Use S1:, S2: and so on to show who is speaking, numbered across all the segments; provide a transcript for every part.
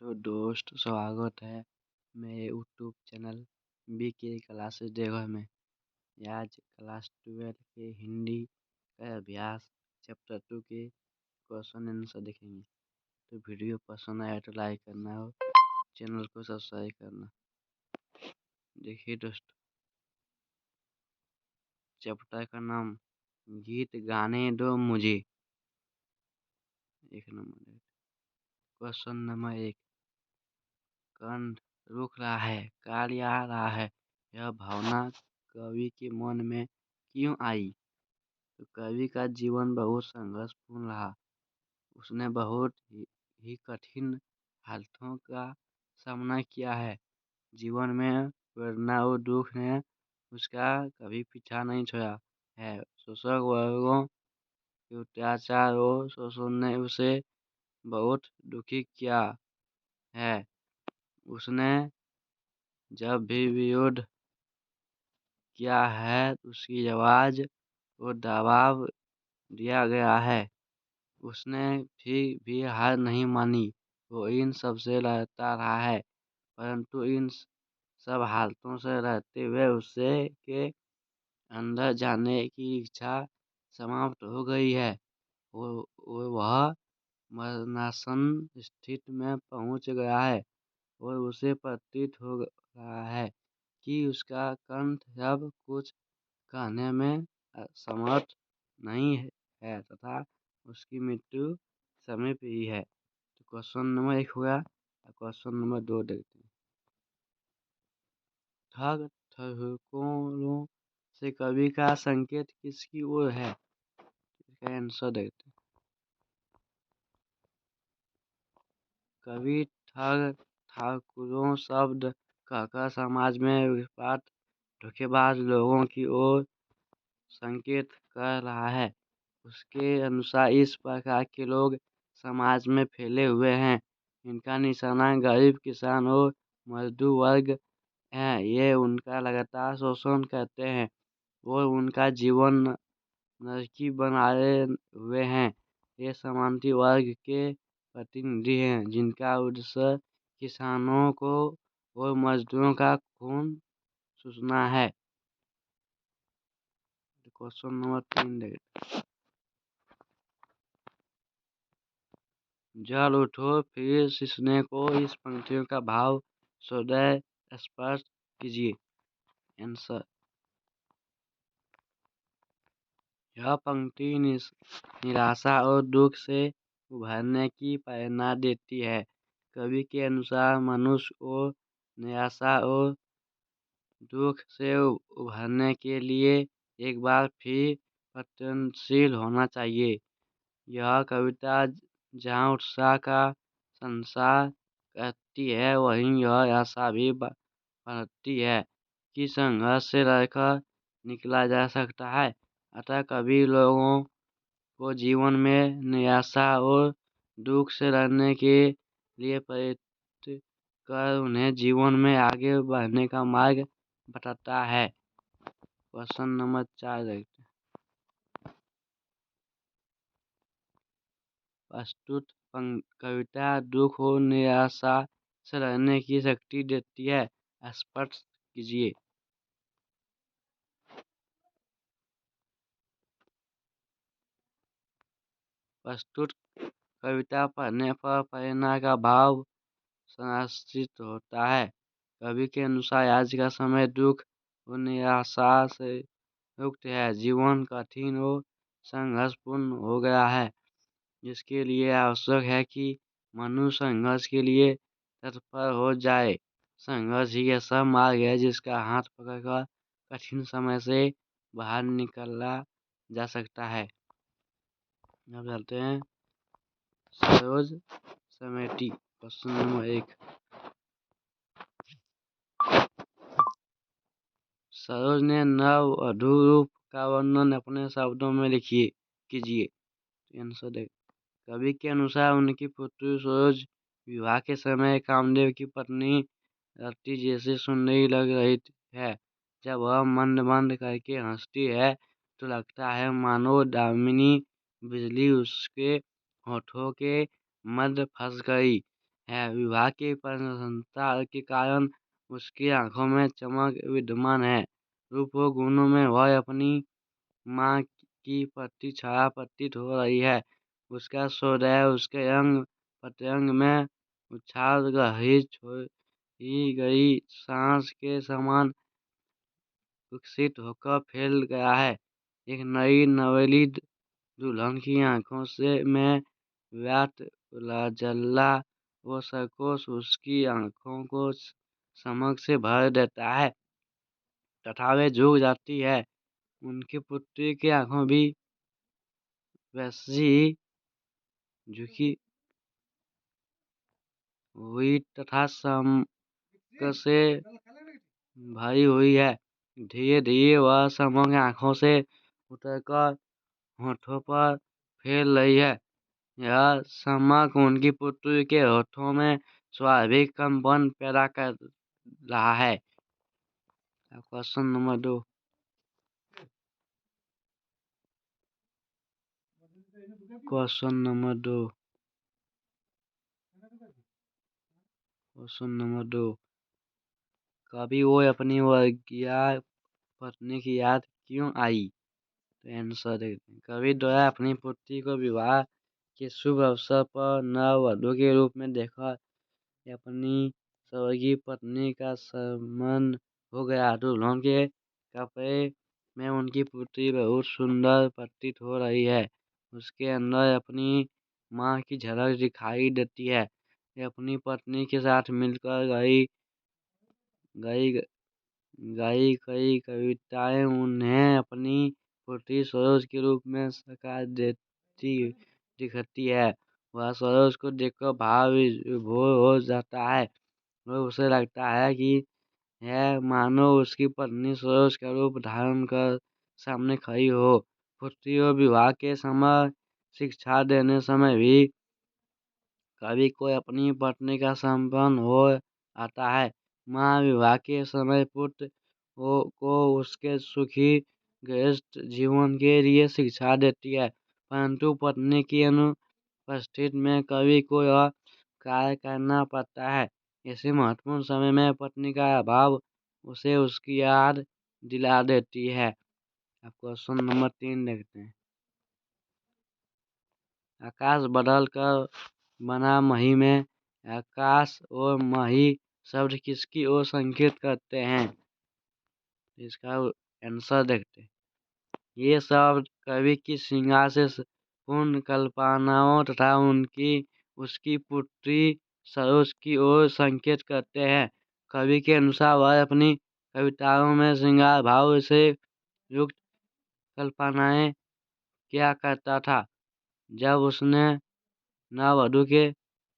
S1: तो दोस्त स्वागत है मेरे YouTube channel BK classes Deoghar में। आज क्लास 12 के हिंदी का अभ्यास चैप्टर 2 के क्वेश्चन आंसर देखेंगे। तो वीडियो पसंद आया तो लाइक करना और चैनल को सब्सक्राइब करना। देखिए दोस्त, चैप्टर का नाम गीत गाने दो मुझे। एक नंबर क्वेश्चन नंबर 1, कंठ रुक रहा है, कार्य आ रहा है, यह भावना कवि के मन में क्यों आई? तो कवि का जीवन बहुत संघर्षपूर्ण रहा। उसने बहुत ही कठिन हालातों का सामना किया है। जीवन में प्रेरणा और दुख ने उसका कभी पीछा नहीं छोड़ा है। शोषक वर्गों के अत्याचार और शोषण ने उसे बहुत दुखी किया है। उसने जब भी विरोध किया है उसकी आवाज़ और दबाव दिया गया है। उसने फिर भी हार नहीं मानी। वो इन सब से लड़ता रहा है, परंतु इन सब हालतों से रहते हुए उससे के अंदर जाने की इच्छा समाप्त हो गई है। वह मरणासन स्थिति में पहुंच गया है और उसे प्रतीत हो रहा है कि उसका कंठ अब कुछ कहने में समर्थ नहीं है तथा उसकी मृत्यु समीप ही है। तो क्वेश्चन नंबर 1 हुआ। क्वेश्चन नंबर 2 देखते हैं। ठग ठहकों से कवि का संकेत किसकी ओर है? इसका आंसर देखते हैं। कवि ठग ठाकुरों शब्द कहकर समाज में विपात धोखेबाज लोगों की ओर संकेत कर रहा है। उसके अनुसार इस प्रकार के लोग समाज में फैले हुए हैं। इनका निशाना गरीब, किसान और मजदूर वर्ग है। ये उनका लगातार शोषण करते हैं और उनका जीवन नरकी बनाए हुए हैं। ये सामंती वर्ग के प्रतिनिधि हैं जिनका उद्देश्य किसानों को और मजदूरों का खून चूसना है। क्वेश्चन नंबर 3 देखते। जल उठो फिर सींचने को, इस पंक्तियों का भाव स्वतः स्पष्ट कीजिए। आंसर, यह पंक्ति निराशा और दुख से उभरने की प्रेरणा देती है। कवि के अनुसार मनुष्य को निराशा और दुख से उभरने के लिए एक बार फिर प्रयत्नशील होना चाहिए। यह कविता जहाँ उत्साह का संचार करती है वहीं यह आशा भी बढ़ती है कि संघर्ष से लड़कर निकला जा सकता है। अतः कभी लोगों को जीवन में निराशा और दुख से लड़ने के लिए प्रेरित कर उन्हें जीवन में आगे बढ़ने का मार्ग बताता है। क्वेश्चन नंबर 4 देखते हैं। प्रस्तुत कविता दुख और निराशा से लड़ने की शक्ति देती है। स्पष्ट कीजिए। प्रस्तुत कविता पढ़ने पर प्रेरणा का भाव संरक्षित होता है। कवि के अनुसार आज का समय दुख और निराशा से युक्त है। जीवन कठिन और संघर्षपूर्ण हो गया है, जिसके लिए आवश्यक है कि मनुष्य संघर्ष के लिए तत्पर हो जाए। संघर्ष ही ऐसा मार्ग है जिसका हाथ पकड़कर कठिन समय से बाहर निकला जा सकता है। अब चलते हैं सरोज समेटी। क्वेश्चन नंबर 1, सरोज ने नव वधू रूप का वर्णन अपने शब्दों में कीजिए। आंसर देख। कवि के अनुसार उनकी पुत्री सरोज विवाह के समय कामदेव की पत्नी रति जैसी सुंदरी लग रही है। जब वह मंद मंद करके हंसती है तो लगता है मानो दामिनी बिजली उसके होठों के मध्य फंस गई है। विवाह की प्रसन्नता के कारण उसकी आंखों में चमक विद्यमान है। रूप व गुणों में वह अपनी माँ की प्रति छाया प्रतीत हो रही है। उसका सौंदर्य उसके अंग प्रत्यंग में उछाल रही छोड़ी गई सांस के समान विकसित होकर फैल गया है। एक नई नवेली दुल्हन की आंखों से में व्याप्त उजाला व संकोच उसकी आंखों को चमक से भर देता है तथा वे झुक जाती है। उनकी पुत्री की आंखों भी वैसी झुकी हुई तथा चमक से भरी हुई है। धीरे धीरे वह चमक आंखों से उतरकर होठों पर फैल रही है। यह चमक उनकी पुत्री के होठों में स्वाभाविक कंपन पैदा कर रहा है। Question number 2। Question number 2। Question number 2। कभी वो अपनी वर्गीय पत्नी की याद क्यों आई? तो आंसर देखते हैं। कवि द्वारा अपनी पुत्री को विवाह के शुभ अवसर पर नववधू के रूप में देखा अपनी स्वर्गीय पत्नी का स्मरण हो गया। दुल्हन के कपड़े में उनकी पुत्री बहुत सुंदर प्रतीत हो रही है। उसके अंदर अपनी माँ की झलक दिखाई देती है। ये अपनी पत्नी के साथ मिलकर गई गाई कई कविताएं उन्हें अपनी पुत्री सरोज के रूप में साकार देती दिखती है। वह सरोज को देखकर भाव विभोर हो जाता है और उसे लगता है कि यह मानो उसकी पत्नी सरोज का रूप धारण कर सामने खड़ी हो। पुत्री और विवाह के समय शिक्षा देने समय भी कवि को अपनी पत्नी का संपन्न हो आता है। माँ विवाह के समय पुत्र को उसके सुखी गृहस्थ जीवन के लिए शिक्षा देती है, परंतु पत्नी की अनुपस्थिति में कवि को यह कार्य करना पड़ता है। ऐसे महत्वपूर्ण समय में पत्नी का अभाव उसे उसकी याद दिला देती है। अब क्वेश्चन नंबर 3 देखते हैं। आकाश बदल कर बना मही में आकाश और मही शब्द किसकी ओर संकेत करते हैं? इसका आंसर देखते हैं। ये शब्द कवि की श्रृंगार से पूर्ण कल्पनाओं तथा उसकी पुत्री सरोज की ओर संकेत करते हैं। कवि के अनुसार वह अपनी कविताओं में श्रृंगार भाव से युक्त कल्पनाएं किया करता था। जब उसने नववधू के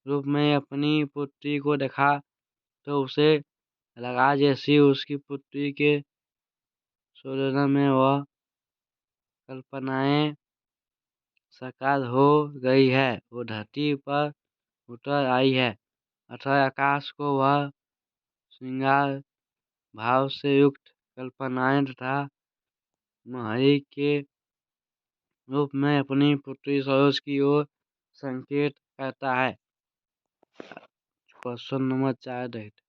S1: रूप में अपनी पुत्री को देखा तो उसे लगा जैसी उसकी पुत्री के सौंदर्य में वह कल्पनाएं साकार हो गई है। वो धरती पर उतर आई है अथवा आकाश को वह श्रृंगार भाव से युक्त कल्पनाएं तथा मही के रूप में अपनी पुत्री सरोज की ओर संकेत करता है। क्वेश्चन नंबर 4 देखते।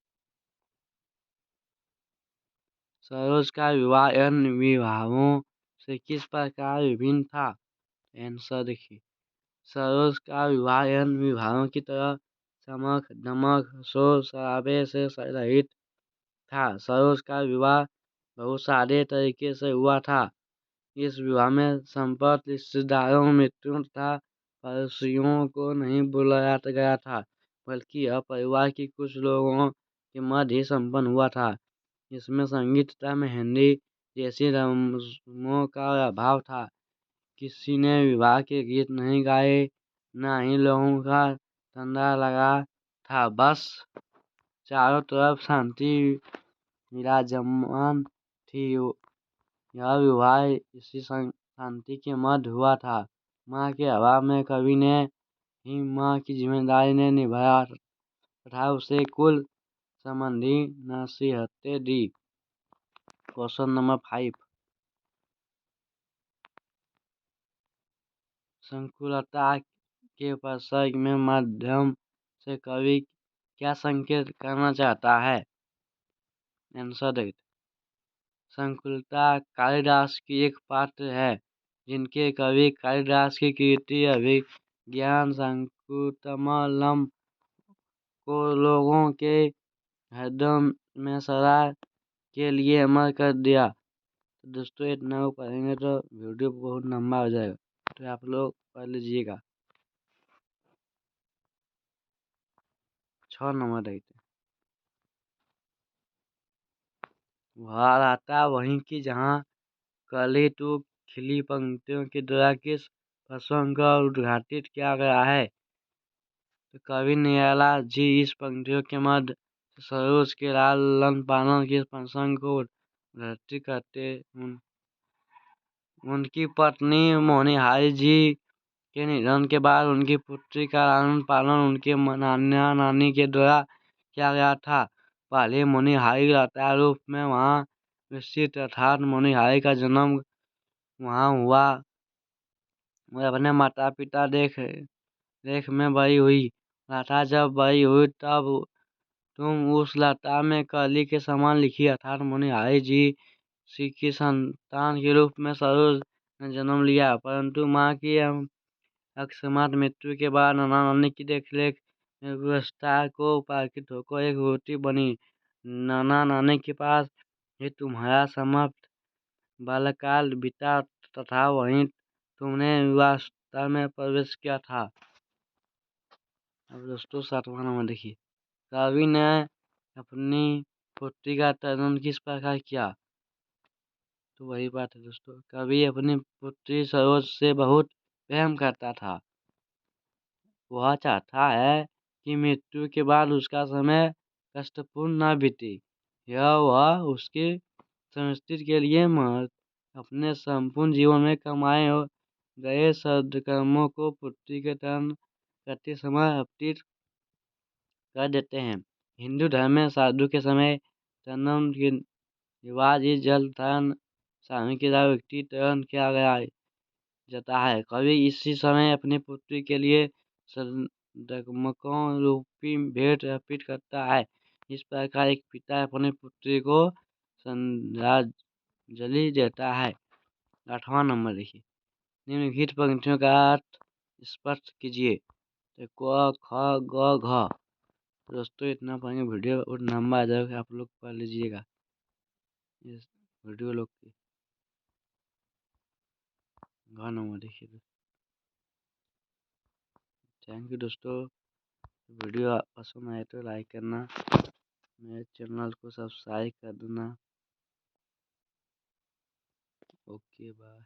S1: सरोज का विवाह अन्य विवाहों से किस प्रकार विभिन्न था? आंसर देखिए। सरोज का विवाह अन्य विवाहों की तरह चमक दमक शोर शराबे से रहित था। सरोज का विवाह बहुत सादे तरीके से हुआ था। इस विवाह में संपर्क रिश्तेदारों मित्रों तथा पड़ोसियों को नहीं बुलाया गया था, बल्कि यह परिवार के कुछ लोगों के मध्य ही संपन्न हुआ था। इसमें संगीत तथा मेहंदी जैसी रस्मों का अभाव था। किसी ने विवाह के गीत नहीं गाए, न ही लोगों का धंधा लगा था। बस चारों तरफ शांति विराजमान थी। यह विवाह इसी शांति के मध्य हुआ था। माँ के अभाव में कवि ने ही माँ की जिम्मेदारी ने निभाया तथा उसे कुल संबंधी नसीहतें दी। Question number 5। संकुलता के प्रसंग में माध्यम से कवि क्या संकेत करना चाहता है? आंसर देखते। संकुलता कालिदास की एक पात्र है, जिनके कवि कालिदास की कृति अभिज्ञान शाकुंतलम को लोगों के हृदय में सदा के लिए अमर कर दिया। तो दोस्तों इतना को पढ़ेंगे तो वीडियो बहुत लंबा हो जाएगा, तो आप लोग पढ़ लीजिएगा। 6 नंबर देखते। वह आता वहीं की जहाँ कली टू खिली पंक्तियों के द्वारा किस प्रसंग को उद्घाटित किया गया है? तो कवि निराला जी इस पंक्तियों के मध्य सरोज के लालन पालन के प्रसंग को उद्घाटित करते। उनकी पत्नी मोनिहारी जी के निधन के बाद उनकी पुत्री का लालन पालन उनके नाना नानी के द्वारा किया गया था। पहले मोनिहारी लता रूप में वहाँ विकसित, अर्थात मोनिहारी का जन्म वहाँ हुआ। वह अपने माता पिता देख देख में बड़ी हुई। लता जब बड़ी हुई तब तुम उस लता में कली के समान लिखी, अर्थात मोनिहारी जी की संतान के रूप में सरोज ने जन्म लिया। परंतु माँ की अकस्मात मृत्यु के बाद नाना नानी की देखरेख में व्यवस्था को उपार्जित होकर एक रोटी बनी। नाना नानी के पास ही तुम्हारा समाप्त बाल्यकाल बीता तथा वहीं तुमने युवावस्था में प्रवेश किया था। अब दोस्तों 7वां नंबर देखिए। कवि ने अपनी पुत्री का त्याग किस प्रकार किया? तो वही बात है दोस्तों, कवि अपनी पुत्री सरोज से बहुत प्रेम करता था। वह चाहता है कि मृत्यु के बाद उसका समय कष्टपूर्ण न बीते। यह वह उसके सुनिश्चित के लिए अपने संपूर्ण जीवन में कमाए गए सद्कर्मों को पुत्री के तर्पण करते समय अर्पित कर देते हैं। हिंदू धर्म में श्राद्ध के समय तर्पण के रिवाज इस जल तर्पण स्वामी के द्वारा व्यक्ति तर्पण किया गया जाता है। कवि इसी समय अपनी पुत्री के लिए सद्कर्मों रूपी भेंट अर्पित करता है। इस प्रकार एक पिता अपनी पुत्री को श्रद्धांजलि देता है। 8वां नंबर देखिए। निम्नलिखित पंक्तियों का अर्थ स्पष्ट कीजिए। तो क, ख, ग, घ। दोस्तों इतना पढ़ेंगे वीडियो और लंबा आ जाएगा, आप लोग पढ़ लीजिएगा इस वीडियो लोग की। घ नंबर देखिए। थैंक यू दोस्तों। वीडियो पसंद आए तो लाइक करना, मेरे चैनल को सब्सक्राइब कर देना। Okay bye.